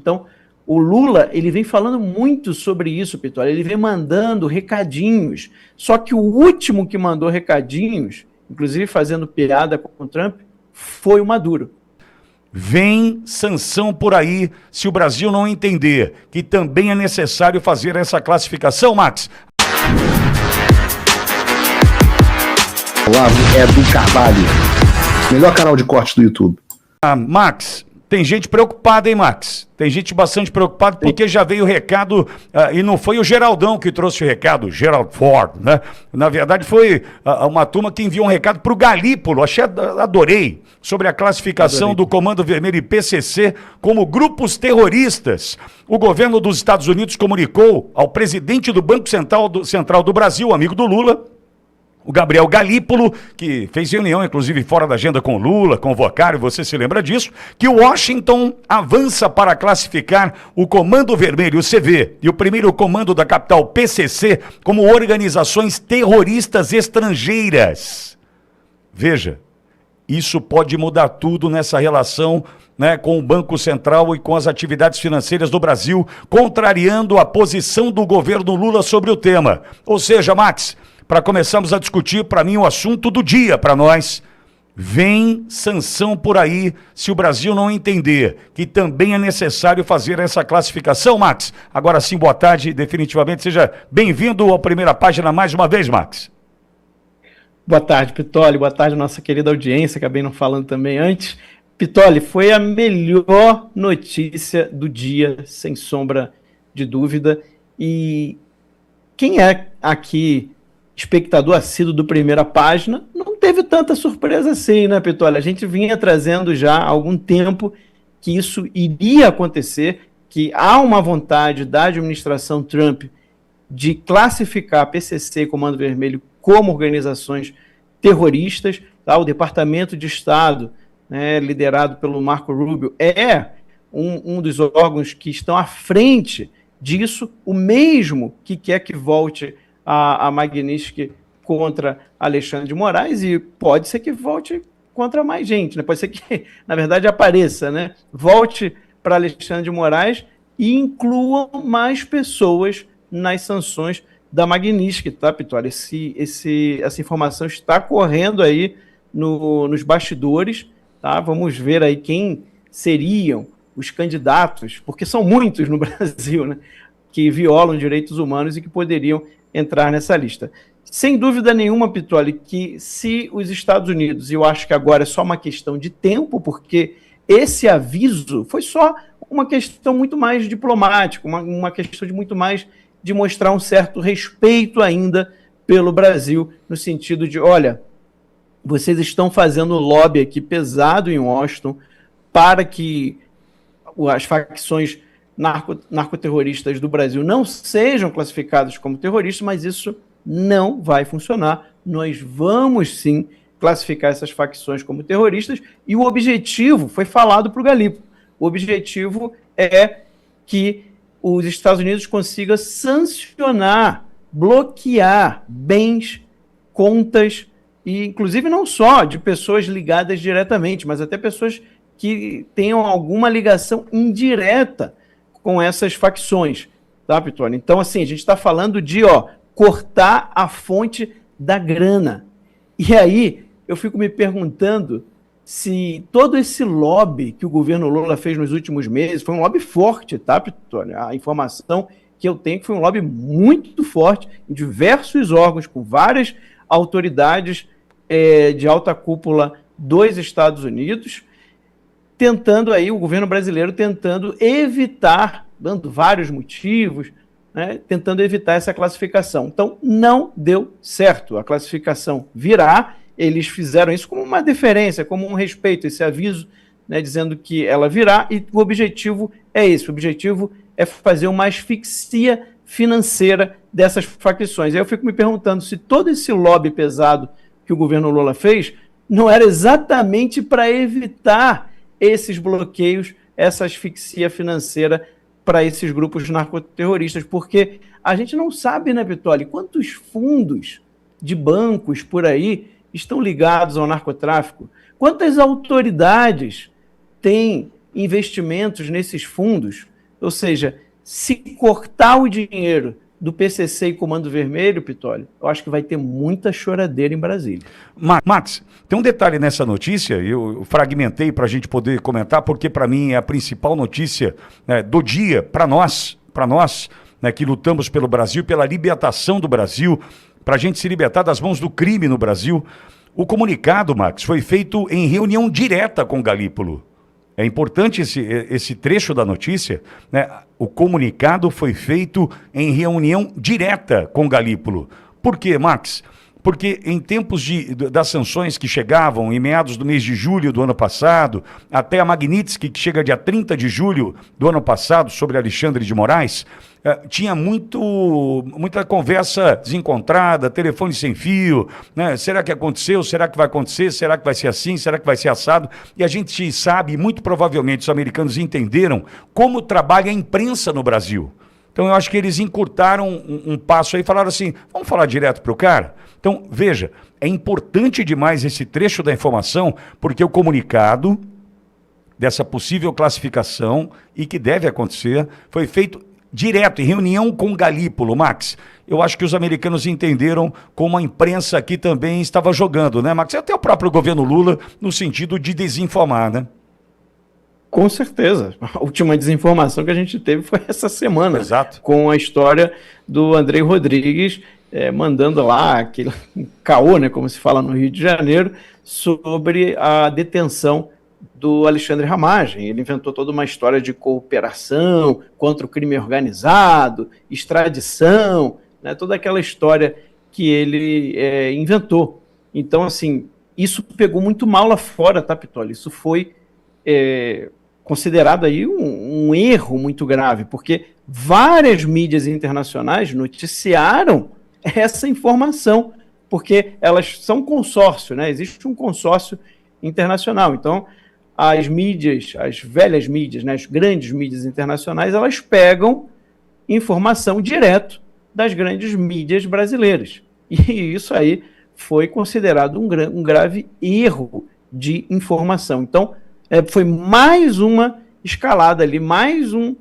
Então, o Lula, ele vem falando muito sobre isso, Pitoli, ele vem mandando recadinhos, só que o último que mandou recadinhos, inclusive fazendo piada com o Trump, foi o Maduro. Vem sanção por aí se o Brasil não entender que também é necessário fazer essa classificação, Max. Olá, é do Carvalho, melhor canal de corte do YouTube. Max, tem gente preocupada, hein, Max? Tem gente bastante preocupada porque já veio o recado, e não foi o Geraldão que trouxe o recado, Gerald Ford, né? Na verdade foi uma turma que enviou um recado para o Galípolo, adorei, sobre a classificação do Comando Vermelho e PCC como grupos terroristas. O governo dos Estados Unidos comunicou ao presidente do Banco Central do Brasil, amigo do Lula, o Gabriel Galípolo, que fez reunião, inclusive, fora da agenda com Lula, convocaram, você se lembra disso, que o Washington avança para classificar o Comando Vermelho, o CV, e o primeiro comando da capital, PCC, como organizações terroristas estrangeiras. Veja, isso pode mudar tudo nessa relação, né, com o Banco Central e com as atividades financeiras do Brasil, contrariando a posição do governo Lula sobre o tema. Ou seja, Max, para começarmos a discutir, para mim, o assunto do dia para nós, vem sanção por aí se o Brasil não entender que também é necessário fazer essa classificação, Max. Agora sim, boa tarde, definitivamente, seja bem-vindo à Primeira Página mais uma vez, Max. Boa tarde, Pitoli, boa tarde, nossa querida audiência, acabei não falando também antes. Pitoli, foi a melhor notícia do dia, sem sombra de dúvida, e quem é aqui espectador assíduo do Primeira Página, não teve tanta surpresa assim, né, Pitoli? A gente vinha trazendo já há algum tempo que isso iria acontecer, que há uma vontade da administração Trump de classificar a PCC e Comando Vermelho como organizações terroristas. Tá? O Departamento de Estado, né, liderado pelo Marco Rubio, é um dos órgãos que estão à frente disso, o mesmo que quer que volte a Magnitsky contra Alexandre de Moraes, e pode ser que volte contra mais gente, né? Pode ser que, na verdade, apareça, né? Volte para Alexandre de Moraes e incluam mais pessoas nas sanções da Magnitsky, tá, Pitoli? Essa informação está correndo aí nos bastidores, tá? Vamos ver aí quem seriam os candidatos, porque são muitos no Brasil, né? Que violam direitos humanos e que poderiam entrar nessa lista. Sem dúvida nenhuma, Pitoli, que se os Estados Unidos, e eu acho que agora é só uma questão de tempo, porque esse aviso foi só uma questão muito mais diplomática, uma questão de muito mais de mostrar um certo respeito ainda pelo Brasil, no sentido de, olha, vocês estão fazendo lobby aqui pesado em Washington para que as facções narcoterroristas do Brasil não sejam classificados como terroristas, mas isso não vai funcionar. Nós vamos sim classificar essas facções como terroristas, e o objetivo foi falado para o Galípolo. O objetivo é que os Estados Unidos consigam sancionar, bloquear bens, contas, e inclusive não só de pessoas ligadas diretamente, mas até pessoas que tenham alguma ligação indireta com essas facções, tá, Pitoli? Então, assim, a gente está falando de, cortar a fonte da grana. E aí, eu fico me perguntando se todo esse lobby que o governo Lula fez nos últimos meses foi um lobby forte, tá, Pitoli? A informação que eu tenho que foi um lobby muito forte em diversos órgãos, com várias autoridades de alta cúpula dos Estados Unidos, tentando aí, o governo brasileiro tentando evitar, dando vários motivos, né, tentando evitar essa classificação. Então, não deu certo. A classificação virá, eles fizeram isso como uma deferência, como um respeito, esse aviso, né, dizendo que ela virá, e o objetivo é esse, o objetivo é fazer uma asfixia financeira dessas facções. Aí eu fico me perguntando se todo esse lobby pesado que o governo Lula fez não era exatamente para evitar esses bloqueios, essa asfixia financeira para esses grupos narcoterroristas, porque a gente não sabe, né, Pitoli, quantos fundos de bancos por aí estão ligados ao narcotráfico, quantas autoridades têm investimentos nesses fundos, Ou seja, se cortar o dinheiro do PCC e Comando Vermelho, Pitoli, eu acho que vai ter muita choradeira em Brasília. Max, tem um detalhe nessa notícia, eu fragmentei para a gente poder comentar, porque para mim é a principal notícia, né, do dia, para nós, né, que lutamos pelo Brasil, pela libertação do Brasil, para a gente se libertar das mãos do crime no Brasil. O comunicado, Max, foi feito em reunião direta com Galípolo. É importante esse trecho da notícia, né? O comunicado foi feito em reunião direta com Galípolo. Por quê, Max? Porque em tempos das sanções que chegavam em meados do mês de julho do ano passado, até a Magnitsky, que chega dia 30 de julho do ano passado, sobre Alexandre de Moraes, tinha muita conversa desencontrada, telefone sem fio, né? Será que aconteceu? Será que vai acontecer? Será que vai ser assim? Será que vai ser assado? E a gente sabe, muito provavelmente os americanos entenderam como trabalha a imprensa no Brasil. Então eu acho que eles encurtaram um passo aí e falaram assim, vamos falar direto para o cara? Então, veja, é importante demais esse trecho da informação, porque o comunicado dessa possível classificação, e que deve acontecer, foi feito direto, em reunião com Galípolo. Max, eu acho que os americanos entenderam como a imprensa aqui também estava jogando, né, Max? Até o próprio governo Lula, no sentido de desinformar, né? Com certeza. A última desinformação que a gente teve foi essa semana. Exato. Com a história do Andrei Rodrigues mandando lá aquele caô, né, como se fala no Rio de Janeiro, sobre a detenção do Alexandre Ramagem. Ele inventou toda uma história de cooperação contra o crime organizado, extradição, né, toda aquela história que ele inventou. Então, assim, isso pegou muito mal lá fora, tá, Pitoli? Isso foi considerado aí um erro muito grave, porque várias mídias internacionais noticiaram essa informação, porque elas são consórcio, né? Existe um consórcio internacional. Então, as mídias, as velhas mídias, né, as grandes mídias internacionais, elas pegam informação direto das grandes mídias brasileiras. E isso aí foi considerado um grave erro de informação. Então, foi mais uma escalada ali, mais um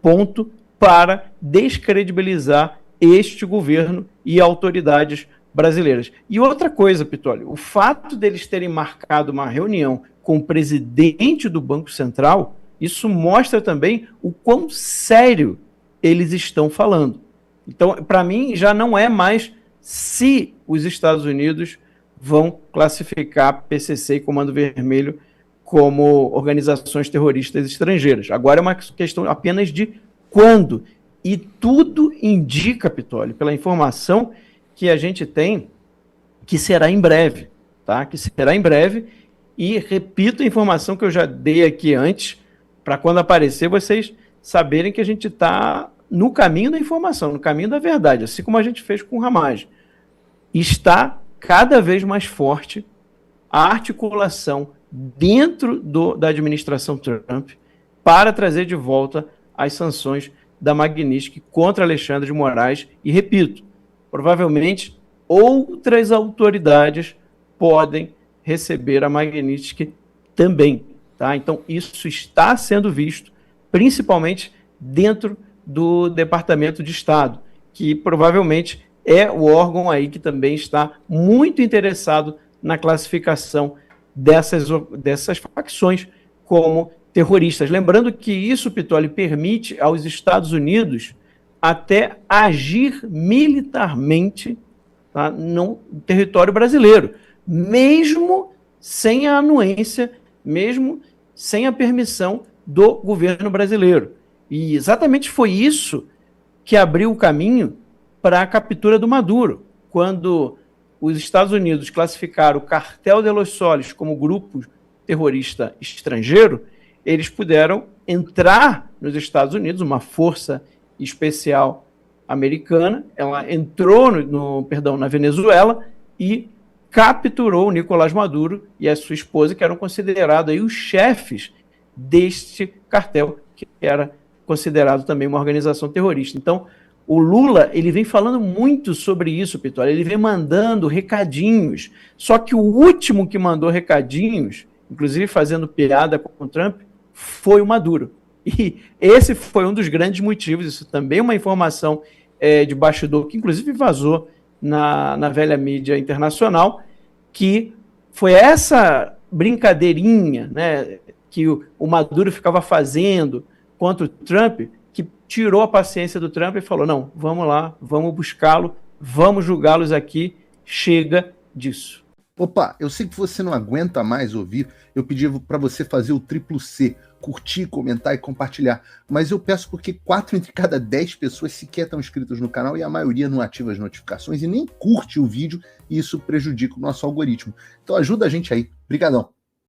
ponto para descredibilizar este governo e autoridades brasileiras. E outra coisa, Pitoli, o fato deles terem marcado uma reunião com o presidente do Banco Central, isso mostra também o quão sério eles estão falando. Então, para mim, já não é mais se os Estados Unidos vão classificar PCC e Comando Vermelho como organizações terroristas estrangeiras. Agora é uma questão apenas de quando. E tudo indica, Pitoli, pela informação que a gente tem, que será em breve, tá? Que será em breve. E repito a informação que eu já dei aqui antes, para quando aparecer vocês saberem que a gente está no caminho da informação, no caminho da verdade, assim como a gente fez com o Ramagem. Está cada vez mais forte a articulação dentro da administração Trump para trazer de volta as sanções da Magnitsky contra Alexandre de Moraes. E repito, provavelmente outras autoridades podem receber a Magnitsky também, tá? Então isso está sendo visto, principalmente dentro do Departamento de Estado, que provavelmente é o órgão aí que também está muito interessado na classificação dessas facções como terroristas. Lembrando que isso, Pitoli, permite aos Estados Unidos até agir militarmente, tá, no território brasileiro, mesmo sem a anuência, mesmo sem a permissão do governo brasileiro. E exatamente foi isso que abriu o caminho para a captura do Maduro, quando os Estados Unidos classificaram o Cartel de los Soles como grupo terrorista estrangeiro. Eles puderam entrar nos Estados Unidos, uma força especial americana, ela entrou na Venezuela e capturou o Nicolás Maduro e a sua esposa, que eram considerados aí os chefes deste cartel, que era considerado também uma organização terrorista. Então, o Lula, ele vem falando muito sobre isso, Pitoli, ele vem mandando recadinhos, só que o último que mandou recadinhos, inclusive fazendo piada com o Trump, foi o Maduro. E esse foi um dos grandes motivos, isso também é uma informação de bastidor, que inclusive vazou na velha mídia internacional, que foi essa brincadeirinha, né, que o Maduro ficava fazendo contra o Trump, que tirou a paciência do Trump e falou, não, vamos lá, vamos buscá-lo, vamos julgá-los aqui, chega disso. Opa, eu sei que você não aguenta mais ouvir, eu pedi para você fazer o triplo C, curtir, comentar e compartilhar, mas eu peço porque 4 entre cada 10 pessoas sequer estão inscritas no canal e a maioria não ativa as notificações e nem curte o vídeo e isso prejudica o nosso algoritmo. Então ajuda a gente aí. Obrigadão.